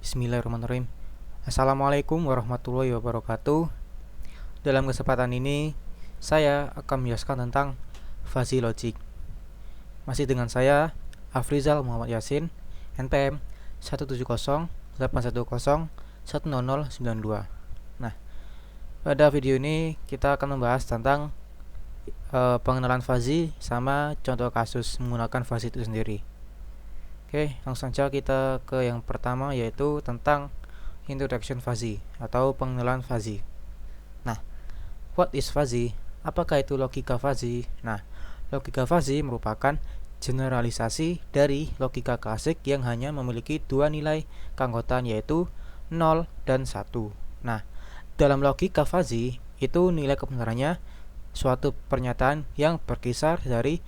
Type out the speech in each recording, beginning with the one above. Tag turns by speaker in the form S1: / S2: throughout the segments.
S1: Bismillahirrahmanirrahim. Assalamualaikum warahmatullahi wabarakatuh. Dalam kesempatan ini, saya akan menjelaskan tentang fuzzy logic. Masih dengan saya, Afrizal Muhammad Yasin, NPM 17081101092. Nah, pada video ini kita akan membahas tentang pengenalan fuzzy sama contoh kasus menggunakan fuzzy itu sendiri. Oke, langsung saja kita ke yang pertama, yaitu tentang introduction fuzzy atau pengenalan fuzzy. Nah, what is fuzzy? Apakah itu logika fuzzy? Nah, logika fuzzy merupakan generalisasi dari logika klasik yang hanya memiliki dua nilai keanggotaan, yaitu 0 dan 1. Nah, dalam logika fuzzy itu nilai kebenarannya suatu pernyataan yang berkisar dari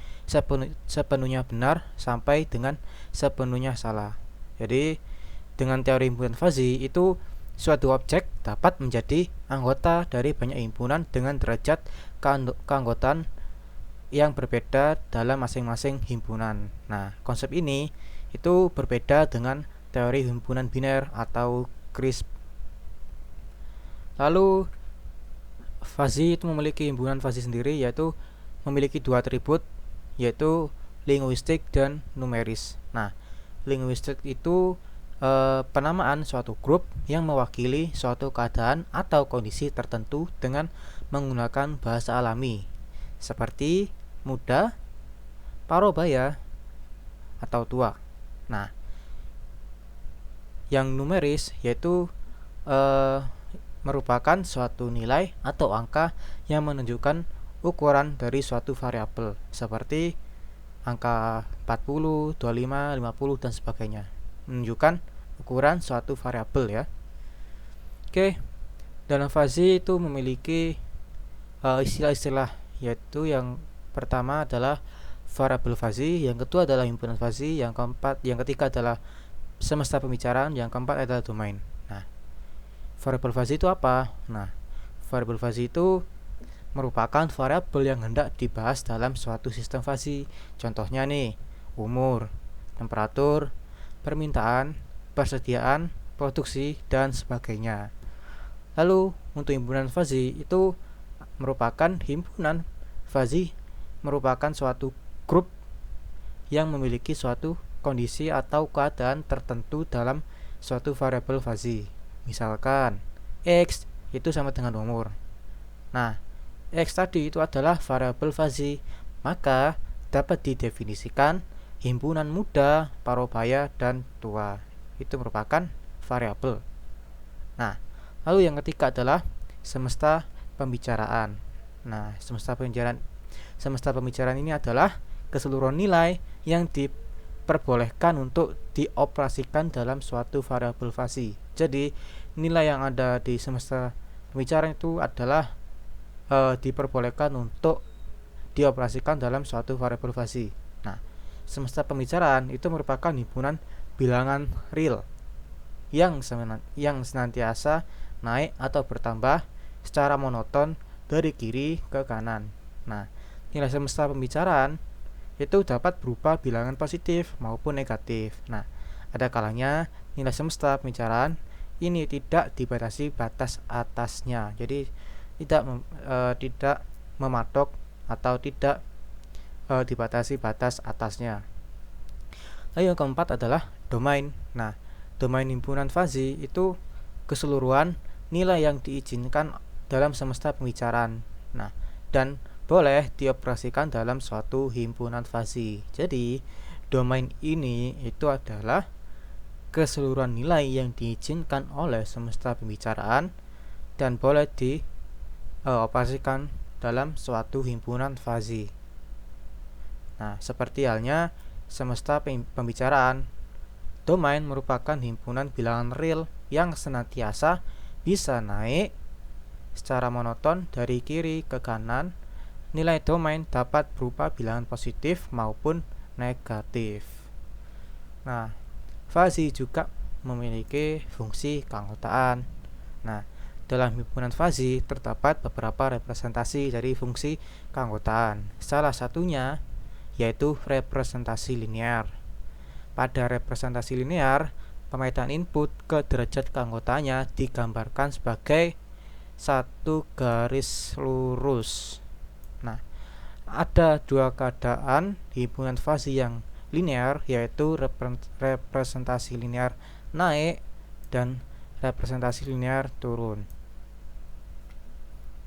S1: sepenuhnya benar sampai dengan sepenuhnya salah. Jadi dengan teori himpunan fuzzy itu suatu objek dapat menjadi anggota dari banyak himpunan dengan derajat keanggotaan yang berbeda dalam masing-masing himpunan. Nah, konsep ini itu berbeda dengan teori himpunan biner atau CRISP. Lalu fuzzy itu memiliki himpunan fuzzy sendiri, yaitu memiliki dua atribut, yaitu linguistik dan numeris. Nah, linguistik itu penamaan suatu grup yang mewakili suatu keadaan atau kondisi tertentu dengan menggunakan bahasa alami, seperti muda, parubaya, atau tua. Nah, yang numeris yaitu merupakan suatu nilai atau angka yang menunjukkan ukuran dari suatu variabel, seperti angka 40, 25, 50 dan sebagainya, menunjukkan ukuran suatu variabel ya. Oke, dalam fuzzy itu memiliki istilah-istilah, yaitu yang pertama adalah variabel fuzzy, yang kedua adalah himpunan fuzzy, yang ketiga adalah semesta pembicaraan, yang keempat adalah domain. Nah, variabel fuzzy itu apa? Nah, variabel fuzzy itu merupakan variabel yang hendak dibahas dalam suatu sistem fuzzy. Contohnya nih, umur, temperatur, permintaan, persediaan, produksi, dan sebagainya. Lalu untuk himpunan fuzzy itu merupakan himpunan fuzzy merupakan suatu grup yang memiliki suatu kondisi atau keadaan tertentu dalam suatu variabel fuzzy. Misalkan X itu sama dengan umur. Nah, X tadi itu adalah variabel fuzzy, maka dapat didefinisikan himpunan muda, parubaya, dan tua. Itu merupakan variabel. Nah, lalu yang ketiga adalah semesta pembicaraan. Nah, semesta pembicaraan ini adalah keseluruhan nilai yang diperbolehkan untuk dioperasikan dalam suatu variabel fuzzy. Jadi nilai yang ada di semesta pembicaraan itu adalah diperbolehkan untuk dioperasikan dalam suatu variabel fuzzy. Nah, semesta pembicaraan itu merupakan himpunan bilangan real yang senantiasa naik atau bertambah secara monoton dari kiri ke kanan. Nah, nilai semesta pembicaraan itu dapat berupa bilangan positif maupun negatif. Nah, ada kalanya nilai semesta pembicaraan ini tidak dibatasi batas atasnya, jadi tidak mematok atau tidak dibatasi batas atasnya. Lalu yang keempat adalah domain. Nah, domain himpunan fuzzy itu keseluruhan nilai yang diizinkan dalam semesta pembicaraan. Nah, dan boleh dioperasikan dalam suatu himpunan fuzzy. Jadi, domain ini itu adalah keseluruhan nilai yang diizinkan oleh semesta pembicaraan dan boleh dioperasikan dalam suatu himpunan fuzzy. Nah, seperti halnya semesta pembicaraan, domain merupakan himpunan bilangan real yang senantiasa bisa naik secara monoton dari kiri ke kanan. Nilai domain dapat berupa bilangan positif maupun negatif. Nah, fuzzy juga memiliki fungsi keanggotaan. Nah, dalam himpunan fuzzy terdapat beberapa representasi dari fungsi keanggotaan. Salah satunya yaitu representasi linear. Pada representasi linear, pemetaan input ke derajat keanggotaannya digambarkan sebagai satu garis lurus. Nah, ada dua keadaan himpunan fasi yang linear, yaitu representasi linear naik dan representasi linear turun.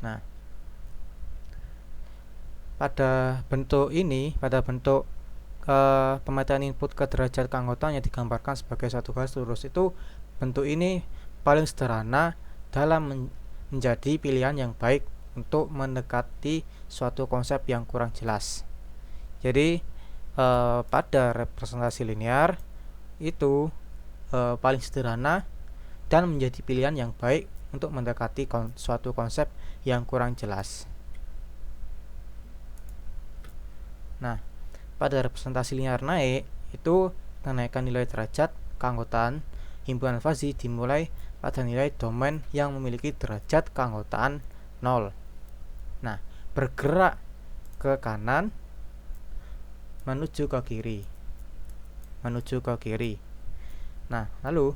S1: Nah, pada bentuk pemetaan input ke derajat keanggotaannya digambarkan sebagai satu garis lurus, itu bentuk ini paling sederhana dalam menjadi pilihan yang baik untuk mendekati suatu konsep yang kurang jelas. Jadi pada representasi linear itu paling sederhana dan menjadi pilihan yang baik untuk mendekati suatu konsep yang kurang jelas. Nah, pada representasi linear naik itu kenaikan nilai derajat keanggotaan himpunan fasi dimulai pada nilai domain yang memiliki derajat keanggotaan 0. Nah, bergerak ke kanan menuju ke kiri. Nah, lalu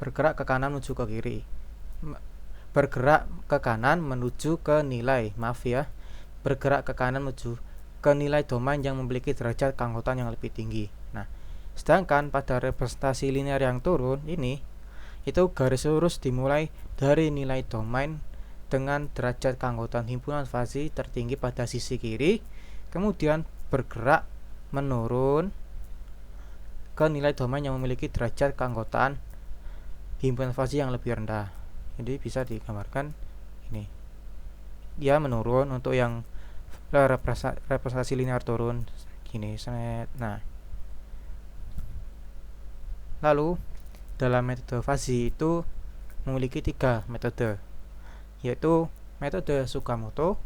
S1: bergerak ke kanan menuju ke kiri. Bergerak ke kanan menuju ke nilai, bergerak ke kanan menuju ke nilai domain yang memiliki derajat keanggotaan yang lebih tinggi. Nah, sedangkan pada representasi linear yang turun ini, itu garis lurus dimulai dari nilai domain dengan derajat keanggotaan himpunan fasi tertinggi pada sisi kiri, kemudian bergerak menurun ke nilai domain yang memiliki derajat keanggotaan himpunan fasi yang lebih rendah. Jadi bisa digambarkan ini. Dia menurun untuk yang representasi linear turun gini. Nah, lalu dalam metode fasi itu memiliki 3 metode, yaitu metode Tsukamoto,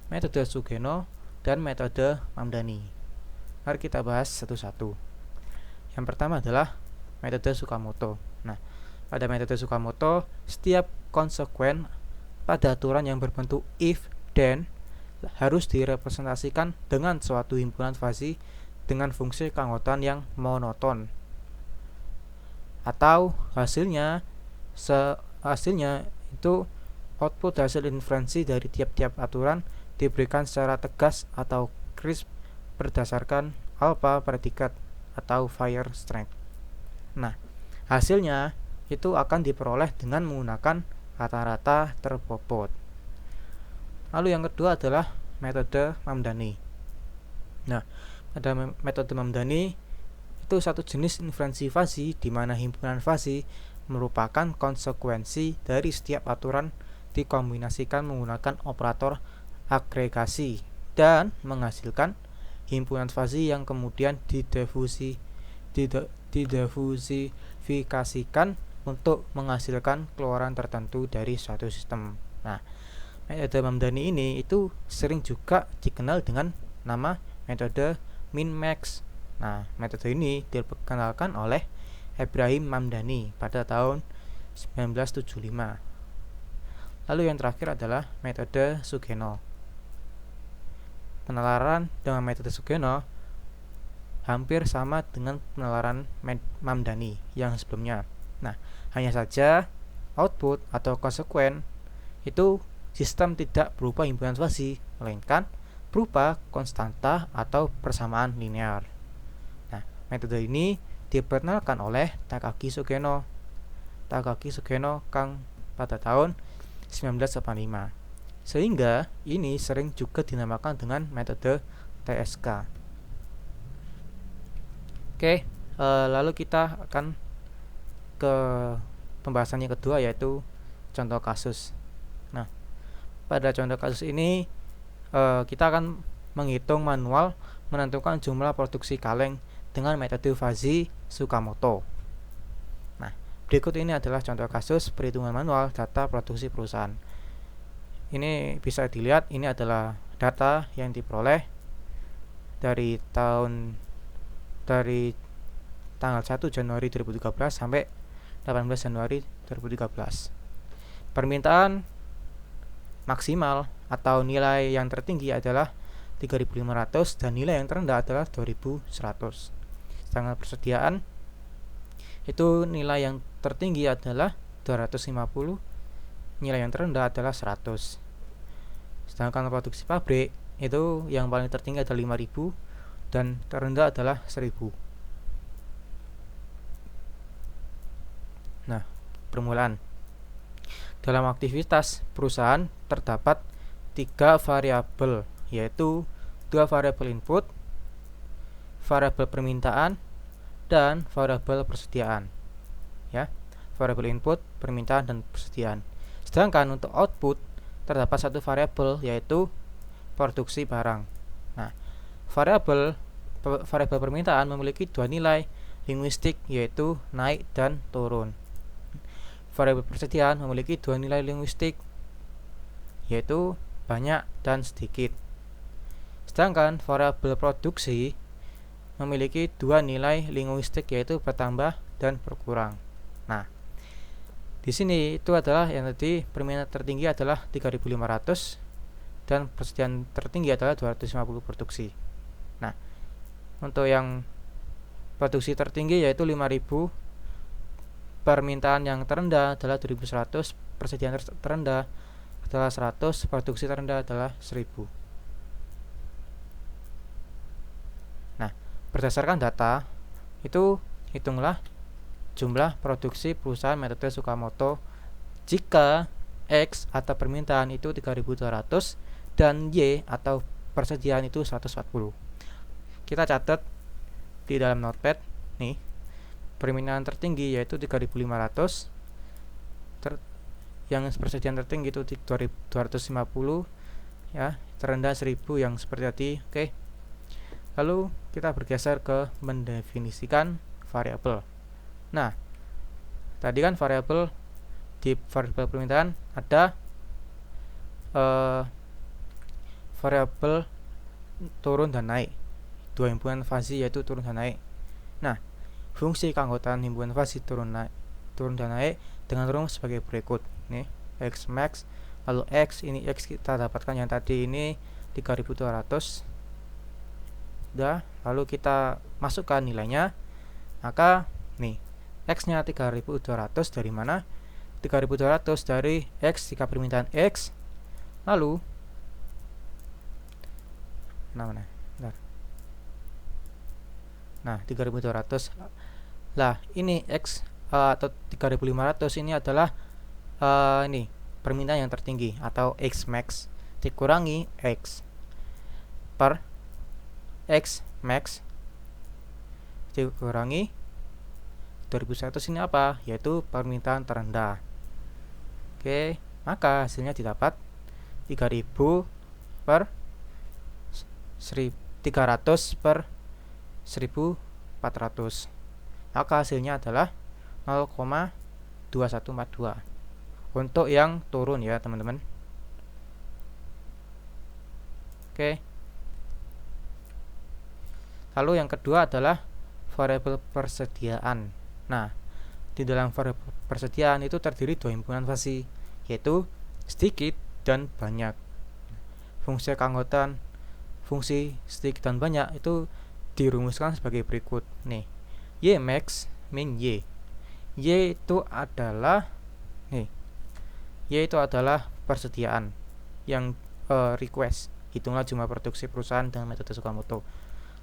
S1: metode Sugeno, dan metode Mamdani. Mari kita bahas satu-satu. Yang pertama adalah metode Tsukamoto. Nah, pada metode Tsukamoto, setiap konsekuen pada aturan yang berbentuk if then harus direpresentasikan dengan suatu himpunan fasi dengan fungsi keanggotaan yang monoton, atau hasilnya itu output hasil inferensi dari tiap-tiap aturan diberikan secara tegas atau crisp berdasarkan alpha predikat atau fire strength. Nah, hasilnya itu akan diperoleh dengan menggunakan rata-rata terbobot. Lalu yang kedua adalah metode Mamdani. Nah, pada metode Mamdani itu satu jenis inferensi fasi di mana himpunan fasi merupakan konsekuensi dari setiap aturan dikombinasikan menggunakan operator agregasi dan menghasilkan himpunan fasi yang kemudian didifusifikasikan untuk menghasilkan keluaran tertentu dari suatu sistem. Nah, metode Mamdani ini itu sering juga dikenal dengan nama metode min-max. Nah, metode ini diperkenalkan oleh Ibrahim Mamdani pada tahun 1975. Lalu yang terakhir adalah metode Sugeno. Penalaran dengan metode Sugeno hampir sama dengan penalaran Mamdani yang sebelumnya. Nah, hanya saja output atau konsekuen itu sistem tidak berupa himpunan fasi, melainkan berupa konstanta atau persamaan linear. Nah, metode ini diperkenalkan oleh Takagi Sugeno kang pada tahun 1985. Sehingga ini sering juga dinamakan dengan metode TSK. Oke, lalu kita akan ke pembahasan yang kedua, yaitu contoh kasus. Nah, pada contoh kasus ini kita akan menghitung manual menentukan jumlah produksi kaleng dengan metode fasi Tsukamoto. Nah, berikut ini adalah contoh kasus perhitungan manual data produksi perusahaan. Ini bisa dilihat, ini adalah data yang diperoleh dari tanggal 1 Januari 2013 sampai 18 Januari 2013. Permintaan maksimal atau nilai yang tertinggi adalah 3.500 dan nilai yang terendah adalah 2.100. Sedangkan persediaan itu nilai yang tertinggi adalah 250, nilai yang terendah adalah 100. Sedangkan produksi pabrik itu yang paling tertinggi adalah 5000 dan terendah adalah 1000. Nah, permulaan. Dalam aktivitas perusahaan terdapat 3 variabel, yaitu 2 variabel input, variabel permintaan, dan variabel persediaan. Ya, variabel input, permintaan, dan persediaan. Sedangkan untuk output terdapat 1 variabel, yaitu produksi barang. Nah, variabel permintaan memiliki 2 nilai linguistik, yaitu naik dan turun. Variabel persediaan memiliki 2 nilai linguistik, yaitu banyak dan sedikit. Sedangkan variabel produksi memiliki 2 nilai linguistik, yaitu bertambah dan berkurang. Nah, di sini itu adalah yang tadi permintaan tertinggi adalah 3500 dan persediaan tertinggi adalah 250 produksi. Nah, untuk yang produksi tertinggi yaitu 5000, permintaan yang terendah adalah 2100, persediaan terendah adalah 100, produksi terendah adalah 1000. Nah, berdasarkan data itu hitunglah jumlah produksi perusahaan metode Tsukamoto jika X atau permintaan itu 3200 dan Y atau persediaan itu 140. Kita catat di dalam notepad nih. Permintaan tertinggi yaitu 3500, yang persediaan tertinggi itu 250, ya, terendah 1000 yang seperti tadi. Oke. Lalu kita bergeser ke mendefinisikan variabel. Nah, tadi kan variabel di variabel permintaan ada variabel turun dan naik, 2 himpunan fasi yaitu turun dan naik. Nah, fungsi keanggotaan himpunan fasi turun dan naik dengan rumus sebagai berikut. Nih, X max, lalu X, ini X kita dapatkan yang tadi ini 3200. Udah, lalu kita masukkan nilainya. Maka nih, X-nya 3200 dari mana? 3200 dari X jika permintaan X. Lalu Nah, 3200. Lah, ini X atau 3500 ini adalah ini permintaan yang tertinggi atau X max dikurangi X per X max dikurangi 2100 ini apa? Yaitu permintaan terendah. Oke, maka hasilnya didapat 3000 per 300 per 1400. Maka hasilnya adalah 0,2142 untuk yang turun ya teman-teman. Oke. Lalu yang kedua adalah variabel persediaan. Nah, di dalam variabel persediaan itu terdiri 2 himpunan fasi, yaitu sedikit dan banyak. Fungsi keanggotaan fungsi sedikit dan banyak itu dirumuskan sebagai berikut. Nih, Y max min Y. Y itu adalah persediaan yang request. Hitunglah jumlah produksi perusahaan dengan metode Tsukamoto.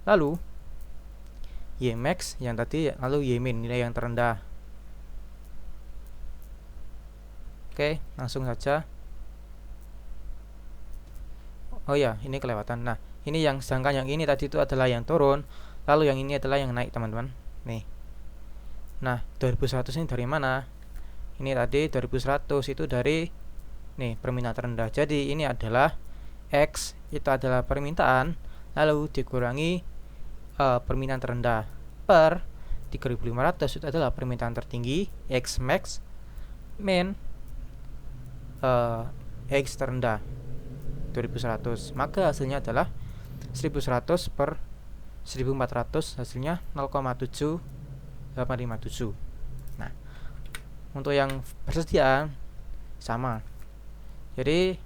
S1: Lalu Y max yang tadi, lalu Y min nilai yang terendah. Oke, langsung saja. Oh ya, ini kelewatan. Nah, ini yang sedangkan yang ini tadi itu adalah yang turun, lalu yang ini adalah yang naik, teman-teman. Nih. Nah, 2100 ini dari mana? Ini tadi 2100 itu dari permintaan terendah. Jadi ini adalah X itu adalah permintaan, lalu dikurangi permintaan terendah per 3500 itu adalah permintaan tertinggi, X max min X terendah 2100. Maka hasilnya adalah 1100 per 1400, hasilnya 0,7857. Nah, untuk yang persediaan sama. Jadi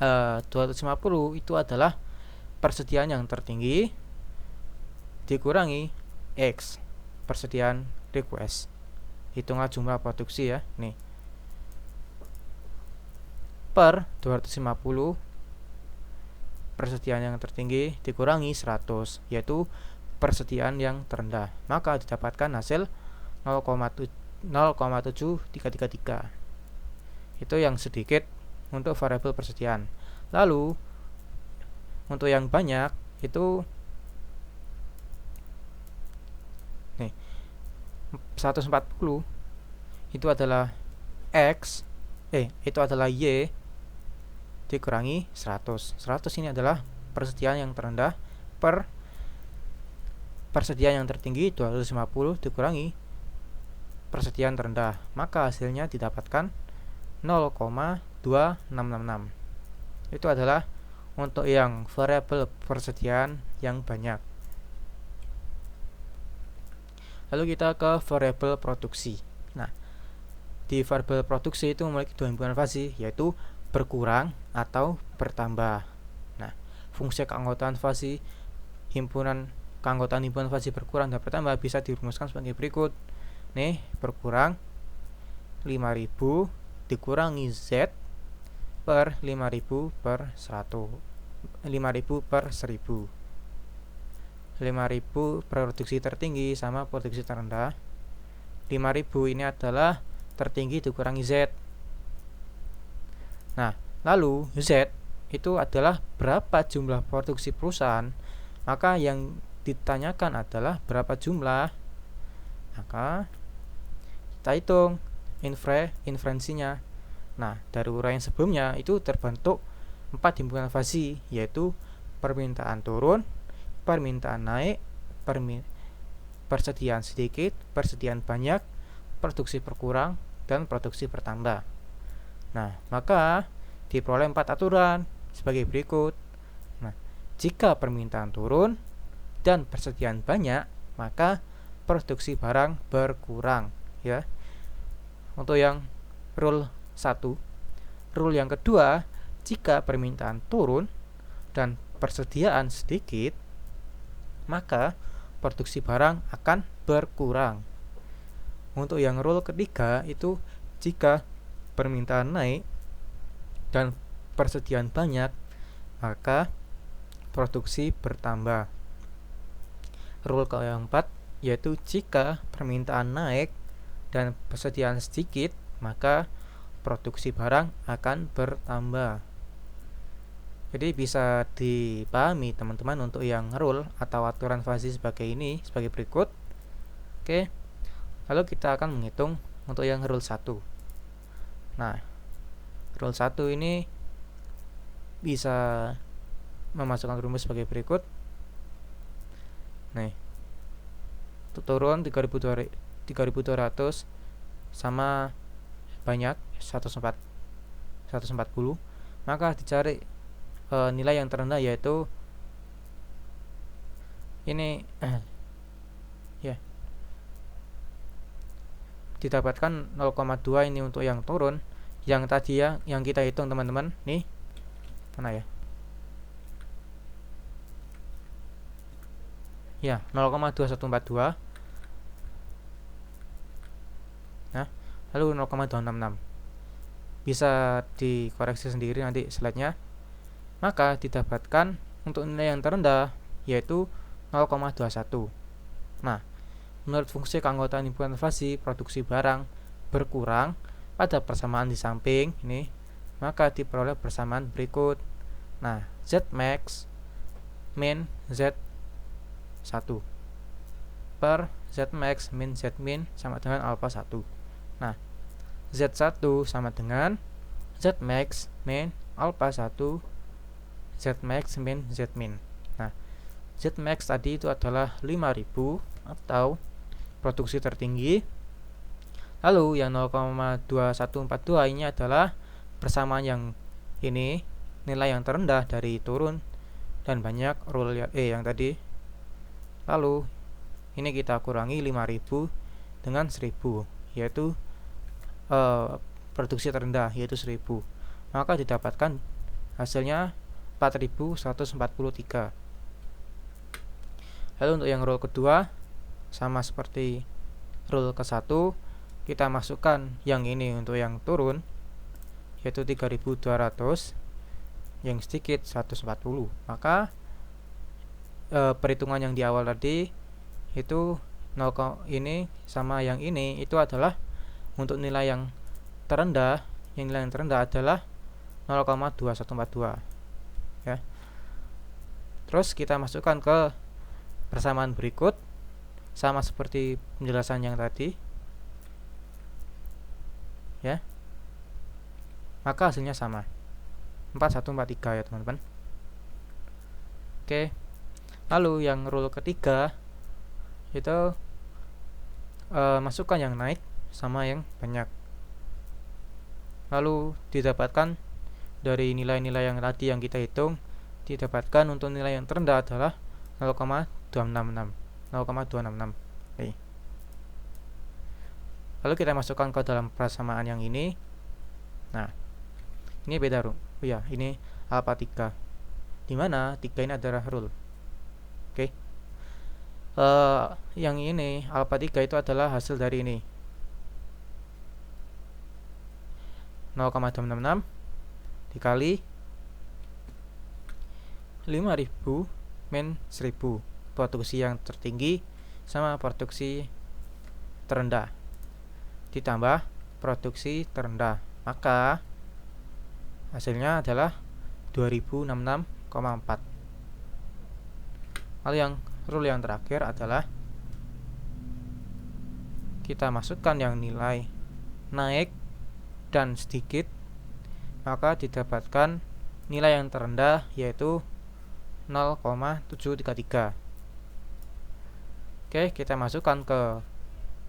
S1: 250 itu adalah persediaan yang tertinggi dikurangi X. persediaan request. Hitunglah jumlah produksi ya. Nih. Per 250 persediaan yang tertinggi dikurangi 100, yaitu persediaan yang terendah, maka didapatkan hasil 0,7333. Itu yang sedikit untuk variabel persediaan. Lalu untuk yang banyak itu nih 140 itu adalah X, itu adalah Y dikurangi 100. 100 ini adalah persediaan yang terendah per persediaan yang tertinggi 250 dikurangi persediaan terendah, maka hasilnya didapatkan 0,2666. Itu adalah untuk yang variabel persediaan yang banyak. Lalu kita ke variabel produksi. Nah, di variabel produksi itu memiliki dua himpunan fasi, yaitu berkurang atau bertambah. Nah, fungsi keanggotaan fasi keanggotaan himpunan fasi berkurang dan bertambah bisa dirumuskan sebagai berikut. Nih, berkurang 5000 dikurangi Z per 5000 per 100. 5000 per 1000. 5000 produksi tertinggi sama produksi terendah. 5000 ini adalah tertinggi dikurangi Z. Nah, lalu Z itu adalah berapa jumlah produksi perusahaan, maka yang ditanyakan adalah berapa jumlah. Maka kita hitung inferensinya. Nah, dari uraian sebelumnya itu terbentuk 4 himpunan fasi, yaitu permintaan turun, permintaan naik, persediaan sedikit, persediaan banyak, produksi berkurang, dan produksi bertambah. Nah, maka diperoleh 4 aturan sebagai berikut. Nah, jika permintaan turun dan persediaan banyak, maka produksi barang berkurang ya. Untuk yang rule 1. Rule yang kedua, jika permintaan turun dan persediaan sedikit, maka produksi barang akan berkurang. Untuk yang rule ketiga itu, jika permintaan naik dan persediaan banyak, maka produksi bertambah. Rule keempat yaitu jika permintaan naik dan persediaan sedikit, maka produksi barang akan bertambah. Jadi bisa dipahami teman-teman untuk yang rule atau aturan fasi sebagai berikut. Oke. Lalu kita akan menghitung untuk yang rule 1. Nah, rule 1 ini bisa memasukkan rumus sebagai berikut. Nih. Turun 3200 sama banyak 140, maka dicari nilai yang terendah, yaitu ini ya, didapatkan 0,2 ini untuk yang turun. Yang tadi ya, yang kita hitung teman-teman, nih mana ya, ya 0,2142. Nah, lalu 0,266. Bisa dikoreksi sendiri nanti slide-nya. Maka didapatkan untuk nilai yang terendah yaitu 0,21. Nah, menurut fungsi keanggotaan himpunan fasi produksi barang berkurang pada persamaan di samping ini, maka diperoleh persamaan berikut. Nah, Z max min Z1 per Z max min Z min sama dengan alpha 1. Nah, Z1 sama dengan Z max min alpha 1 Z max min Z min. Nah, Z max tadi itu adalah 5000 atau produksi tertinggi. Lalu yang 0,2142 ini adalah persamaan yang ini, nilai yang terendah dari turun dan banyak rule yang tadi. Lalu ini kita kurangi 5000 dengan 1000, yaitu produksi terendah yaitu 1000. Maka didapatkan hasilnya 4143. Lalu untuk yang rule kedua, sama seperti rule ke-1, kita masukkan yang ini untuk yang turun yaitu 3200, yang sedikit 140. Maka perhitungan yang di awal tadi itu 0, ini sama yang ini itu adalah untuk nilai yang terendah. Yang nilai yang terendah adalah 0,2142 ya. Terus kita masukkan ke persamaan berikut sama seperti penjelasan yang tadi ya. Maka hasilnya sama 4143 ya teman-teman. Oke. Lalu yang rule ketiga itu masukkan yang naik sama yang banyak. Lalu didapatkan dari nilai-nilai yang tadi yang kita hitung, didapatkan untuk nilai yang terendah adalah 0,266. Oke. Lalu kita masukkan ke dalam persamaan yang ini. Nah, ini beda rule. Oh ya, ini alpha 3. Dimana 3 ini adalah rule. Oke. Yang ini alpha 3 itu adalah hasil dari ini 0,266 dikali 5000 min 1000, produksi yang tertinggi sama produksi terendah ditambah produksi terendah, maka hasilnya adalah 2066,4. Lalu yang rule yang terakhir adalah kita masukkan yang nilai naik dan sedikit, maka didapatkan nilai yang terendah yaitu 0,733. Oke, kita masukkan ke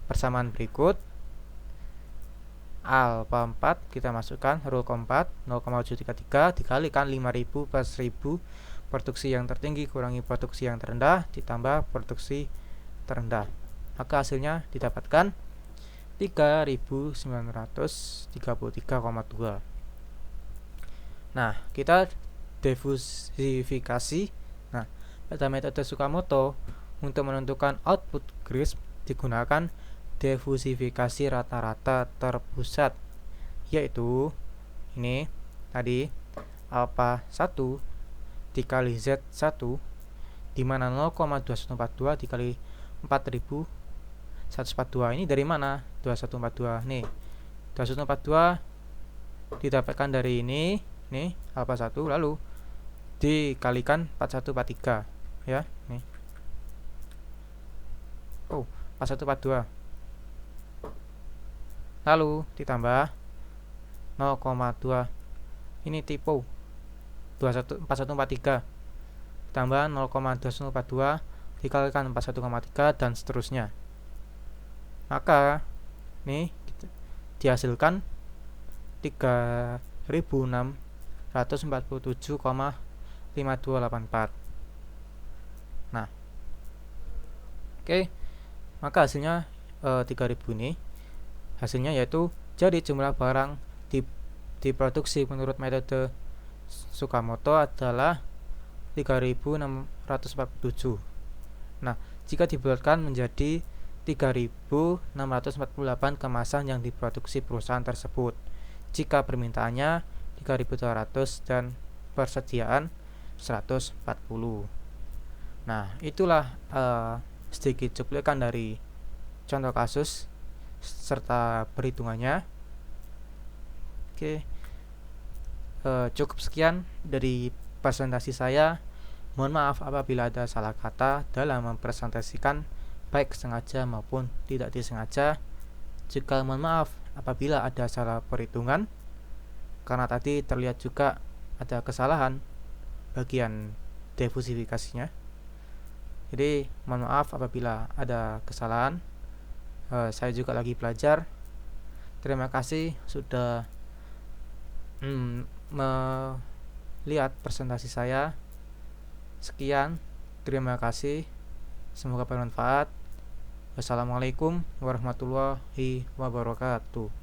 S1: persamaan berikut. Alpha 4 kita masukkan rule keempat 0,733 dikalikan 5000 plus 1000, produksi yang tertinggi kurangi produksi yang terendah ditambah produksi terendah, maka hasilnya didapatkan 3933,2. Nah, kita diversifikasi. Nah, pada metode Tsukamoto untuk menentukan output crisp digunakan diversifikasi rata-rata terpusat, yaitu ini tadi alpha 1 dikali Z1, dimana 0,2142 dikali 4142 ini dari mana? 2142 nih, 2142 didapatkan dari ini nih alpha 1, lalu dikalikan 4143 ya nih. 4142 lalu ditambah 0,2 ini typo 4143 tambah 0,2142 dikalikan 41,3 dan seterusnya, maka nih dihasilkan 3647,5284. Nah, oke, maka hasilnya 3000 ini hasilnya yaitu jadi jumlah barang diproduksi menurut metode Tsukamoto adalah 3647. Nah, jika dibulatkan menjadi 3648 kemasan yang diproduksi perusahaan tersebut, jika permintaannya 3200 dan persediaan 140. Nah, itulah sedikit cuplikan dari contoh kasus serta perhitungannya. Oke, cukup sekian dari presentasi saya. Mohon maaf apabila ada salah kata dalam mempresentasikan, baik sengaja maupun tidak disengaja. Juga mohon maaf apabila ada salah perhitungan, karena tadi terlihat juga ada kesalahan bagian diversifikasinya. Jadi mohon maaf apabila ada kesalahan. Saya juga lagi belajar. Terima kasih sudah melihat presentasi saya. Sekian, terima kasih. Semoga bermanfaat. Wassalamualaikum warahmatullahi wabarakatuh.